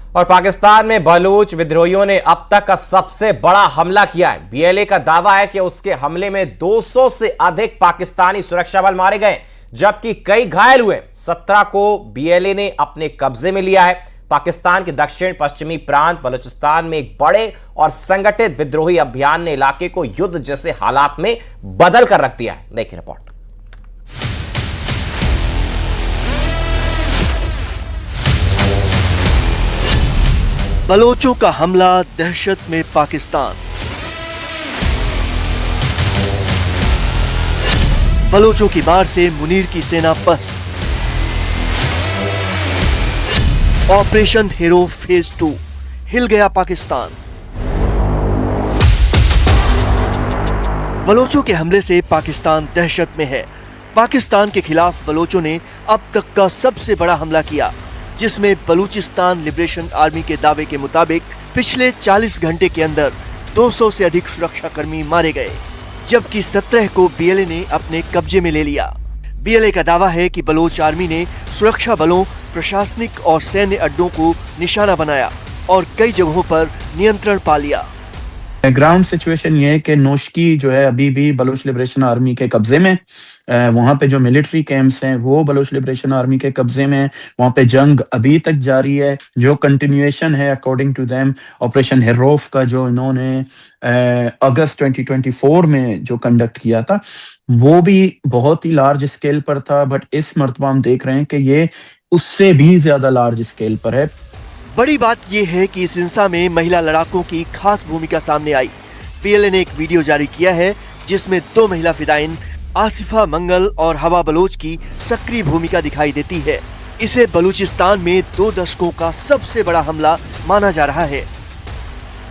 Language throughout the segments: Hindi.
और पाकिस्तान में बलूच विद्रोहियों ने अब तक का सबसे बड़ा हमला किया है। बीएलए का दावा है कि उसके हमले में 200 से अधिक पाकिस्तानी सुरक्षा बल मारे गए, जबकि कई घायल हुए। 17 को बीएलए ने अपने कब्जे में लिया है। पाकिस्तान के दक्षिण पश्चिमी प्रांत बलूचिस्तान में एक बड़े और संगठित विद्रोही अभियान ने इलाके को युद्ध जैसे हालात में बदल कर रख दिया है। देखिए रिपोर्ट। बलोचों का हमला, दहशत में पाकिस्तान। बलोचों की मार से मुनीर की सेना पस्त। ऑपरेशन हीरो फेज 2, हिल गया पाकिस्तान। बलोचों के हमले से पाकिस्तान दहशत में है। पाकिस्तान के खिलाफ बलोचों ने अब तक का सबसे बड़ा हमला किया, जिसमें बलूचिस्तान लिबरेशन आर्मी के दावे के मुताबिक पिछले 40 घंटे के अंदर 200 से अधिक सुरक्षाकर्मी मारे गए, जबकि 17 को बीएलए ने अपने कब्जे में ले लिया। बीएलए का दावा है कि बलोच आर्मी ने सुरक्षा बलों, प्रशासनिक और सैन्य अड्डों को निशाना बनाया और कई जगहों पर नियंत्रण पा लिया। ग्राउंड सिचुएशन ये है कि नोशकी जो है अभी भी बलोच लिबरेशन आर्मी के कब्जे में। वहाँ पे जो मिलिट्री कैंप्स हैं वो बलोच लिबरेशन आर्मी के कब्जे में है। वहाँ पे जंग अभी तक जारी है, जो कंटिन्यूएशन है अकॉर्डिंग टू देम। ऑपरेशन हेरोफ का जो इन्होंने अगस्त 2024 में जो कंडक्ट किया था वो भी बहुत ही लार्ज स्केल पर था, बट इस मर्तबा हम देख रहे हैं कि ये उससे भी ज्यादा लार्ज स्केल पर है। बड़ी बात यह है कि इस हिंसा में महिला लड़ाकों की खास भूमिका सामने आई। बीएलए ने एक वीडियो जारी किया है जिसमें 2 महिला फिदाइन आसिफा मंगल और हवा बलोच की सक्रिय भूमिका दिखाई देती है। इसे बलूचिस्तान में 2 दशकों का सबसे बड़ा हमला माना जा रहा है।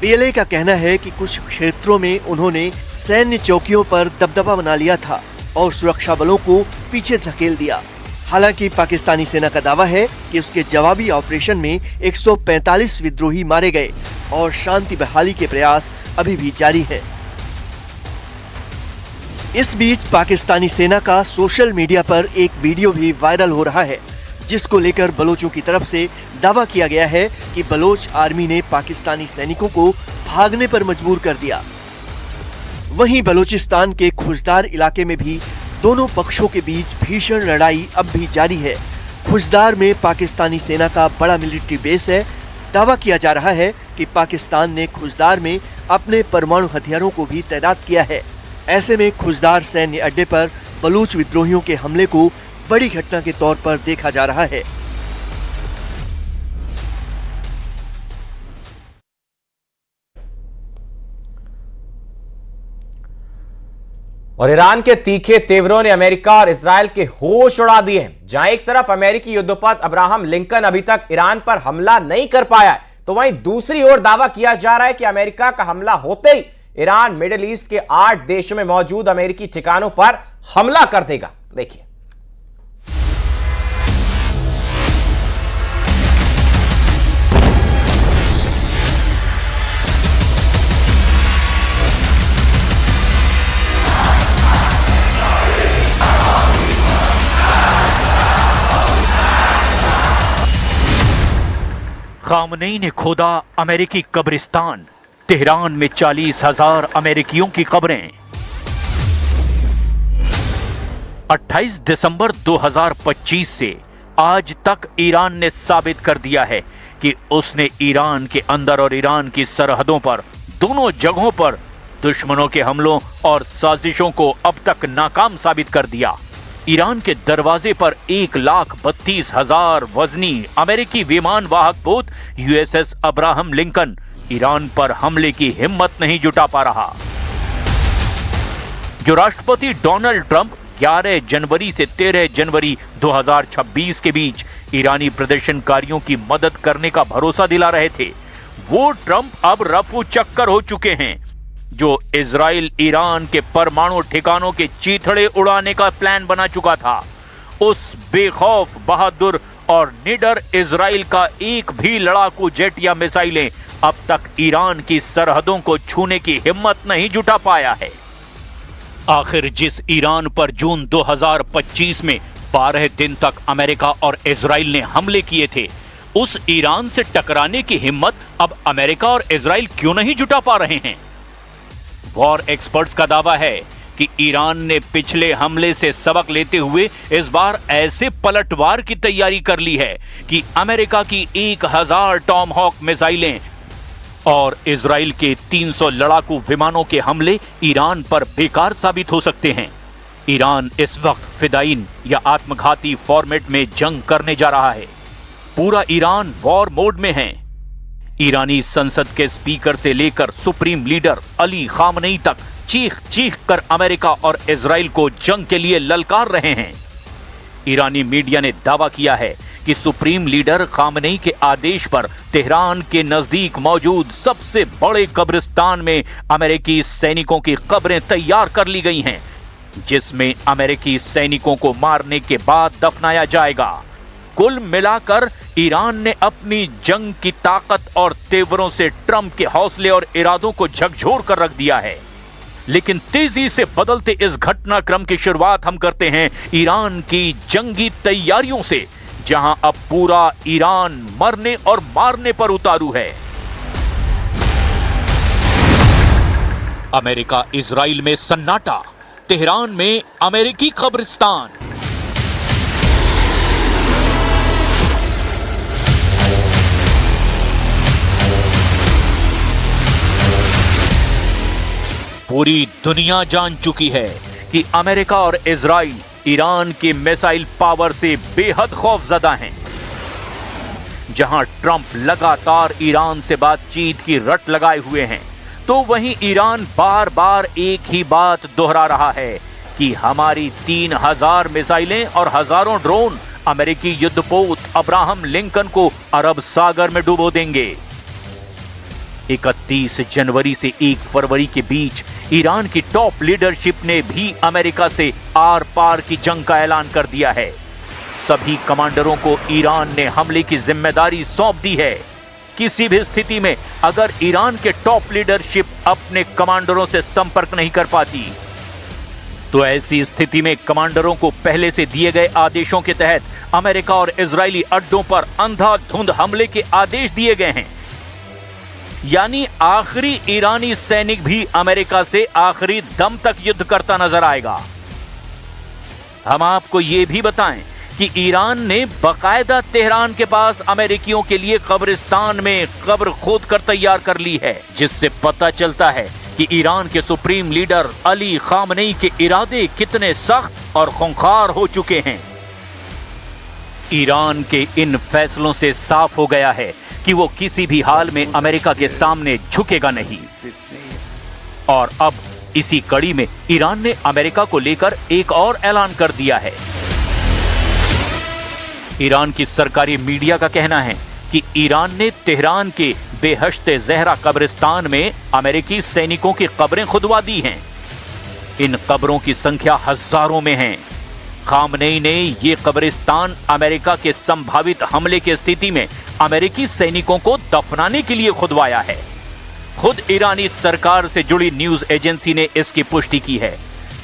बीएलए का कहना है कि कुछ क्षेत्रों में उन्होंने सैन्य चौकियों पर दबदबा बना लिया था और सुरक्षा बलों को पीछे धकेल दिया। हालांकि पाकिस्तानी सेना का दावा है कि उसके जवाबी ऑपरेशन में 145 विद्रोही मारे गए और शांति बहाली के प्रयास अभी भी जारी है। इस बीच पाकिस्तानी सेना का सोशल मीडिया पर एक वीडियो भी वायरल हो रहा है, जिसको लेकर बलोचों की तरफ से दावा किया गया है कि बलोच आर्मी ने पाकिस्तानी सैनिकों को भागने पर मजबूर कर दिया। वहीं बलूचिस्तान के खुजदार इलाके में भी दोनों पक्षों के बीच भीषण लड़ाई अब भी जारी है। खुजदार में पाकिस्तानी सेना का बड़ा मिलिट्री बेस है। दावा किया जा रहा है कि पाकिस्तान ने खुजदार में अपने परमाणु हथियारों को भी तैनात किया है। ऐसे में खुजदार सैन्य अड्डे पर बलूच विद्रोहियों के हमले को बड़ी घटना के तौर पर देखा जा रहा है। और ईरान के तीखे तेवरों ने अमेरिका और इजराइल के होश उड़ा दिए हैं। जहां एक तरफ अमेरिकी युद्धपोत अब्राहम लिंकन अभी तक ईरान पर हमला नहीं कर पाया है, तो वहीं दूसरी ओर दावा किया जा रहा है कि अमेरिका का हमला होते ही ईरान मिडिल ईस्ट के 8 देशों में मौजूद अमेरिकी ठिकानों पर हमला कर देगा। देखिए। खामनेई ने खोदा अमेरिकी कब्रिस्तान, तेहरान में 40,000 अमेरिकियों की कब्रें। 28 दिसंबर 2025 से आज तक ईरान ने साबित कर दिया है कि उसने ईरान के अंदर और ईरान की सरहदों पर दोनों जगहों पर दुश्मनों के हमलों और साजिशों को अब तक नाकाम साबित कर दिया। ईरान के दरवाजे पर 1,32,000 वजनी अमेरिकी विमान वाहक पोत यूएसएस अब्राहम लिंकन ईरान पर हमले की हिम्मत नहीं जुटा पा रहा। जो राष्ट्रपति डोनाल्ड ट्रंप 11 जनवरी से 13 जनवरी 2026 के बीच ईरानी प्रदर्शनकारियों की मदद करने का भरोसा दिला रहे थे, वो ट्रंप अब रफू चक्कर हो चुके हैं। जो इजराइल ईरान के परमाणु ठिकानों के चीथड़े उड़ाने का प्लान बना चुका था, उस बेखौफ, बहादुर और निडर इजराइल का एक भी लड़ाकू जेट या मिसाइलें अब तक ईरान की सरहदों को छूने की हिम्मत नहीं जुटा पाया है। आखिर जिस ईरान पर जून 2025 में 12 दिन तक अमेरिका और इजराइल ने हमले किए थे, उस ईरान से टकराने की हिम्मत अब अमेरिका और इजराइल क्यों नहीं जुटा पा रहे हैं? वॉर एक्सपर्ट्स का दावा है कि ईरान ने पिछले हमले से सबक लेते हुए इस बार ऐसे पलटवार की तैयारी कर ली है कि अमेरिका की 1000 टॉमहॉक मिसाइलें और इजराइल के 300 लड़ाकू विमानों के हमले ईरान पर बेकार साबित हो सकते हैं। ईरान इस वक्त फिदाइन या आत्मघाती फॉर्मेट में जंग करने जा रहा है। पूरा ईरान वॉर मोड में है। ईरानी संसद के स्पीकर से लेकर सुप्रीम लीडर अली खामनेई तक चीख चीख कर अमेरिका और इजराइल को जंग के लिए ललकार रहे हैं। ईरानी मीडिया ने दावा किया है कि सुप्रीम लीडर खामनेई के आदेश पर तेहरान के नजदीक मौजूद सबसे बड़े कब्रिस्तान में अमेरिकी सैनिकों की कब्रें तैयार कर ली गई हैं, जिसमें अमेरिकी सैनिकों को मारने के बाद दफनाया जाएगा। कुल मिलाकर ईरान ने अपनी जंग की ताकत और तेवरों से ट्रंप के हौसले और इरादों को झकझोर कर रख दिया है। लेकिन तेजी से बदलते इस घटनाक्रम की शुरुआत हम करते हैं ईरान की जंगी तैयारियों से, जहां अब पूरा ईरान मरने और मारने पर उतारू है। अमेरिका इजराइल में सन्नाटा, तेहरान में अमेरिकी कब्रिस्तान। पूरी दुनिया जान चुकी है कि अमेरिका और इजराइल ईरान के मिसाइल पावर से बेहद खौफजदा हैं। जहां ट्रंप लगातार ईरान से बातचीत की रट लगाए हुए हैं, तो वहीं ईरान बार बार एक ही बात दोहरा रहा है कि हमारी 3000 मिसाइलें और हजारों ड्रोन अमेरिकी युद्धपोत अब्राहम लिंकन को अरब सागर में डुबो देंगे। 31 जनवरी से 1 फरवरी के बीच ईरान की टॉप लीडरशिप ने भी अमेरिका से आर पार की जंग का ऐलान कर दिया है। सभी कमांडरों को ईरान ने हमले की जिम्मेदारी सौंप दी है। किसी भी स्थिति में अगर ईरान के टॉप लीडरशिप अपने कमांडरों से संपर्क नहीं कर पाती, तो ऐसी स्थिति में कमांडरों को पहले से दिए गए आदेशों के तहत अमेरिका और इजरायली अड्डों पर अंधाधुंध हमले के आदेश दिए गए हैं। यानी आखिरी ईरानी सैनिक भी अमेरिका से आखिरी दम तक युद्ध करता नजर आएगा। हम आपको यह भी बताएं कि ईरान ने बाकायदा तेहरान के पास अमेरिकियों के लिए कब्रिस्तान में कब्र खोद कर तैयार कर ली है, जिससे पता चलता है कि ईरान के सुप्रीम लीडर अली खामनेई के इरादे कितने सख्त और खूंखार हो चुके हैं। ईरान के इन फैसलों से साफ हो गया है कि वो किसी भी हाल में अमेरिका के सामने झुकेगा नहीं। और अब इसी कड़ी में ईरान ने अमेरिका को लेकर एक और ऐलान कर दिया है। ईरान की सरकारी मीडिया का कहना है कि ईरान ने तेहरान के बेहश्ते ज़हरा कब्रिस्तान में अमेरिकी सैनिकों की कब्रें खुदवा दी हैं। इन कब्रों की संख्या हजारों में है। खामनेई ने ये कब्रिस्तान अमेरिका के संभावित हमले की स्थिति में अमेरिकी सैनिकों को दफनाने के लिए खुदवाया है। खुद ईरानी सरकार से जुड़ी न्यूज एजेंसी ने इसकी पुष्टि की है।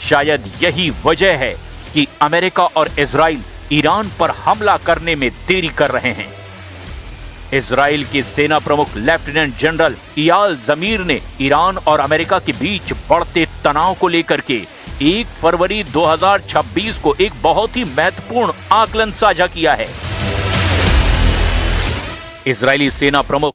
शायद यही वजह है कि अमेरिका और इजराइल ईरान पर हमला करने में देरी कर रहे हैं। इजराइल के सेना प्रमुख लेफ्टिनेंट जनरल इयाल जमीर ने ईरान और अमेरिका के बीच बढ़ते तनाव को लेकर के 1 फरवरी 2026 को एक बहुत ही महत्वपूर्ण आकलन साझा किया है। इजरायली सेना प्रमुख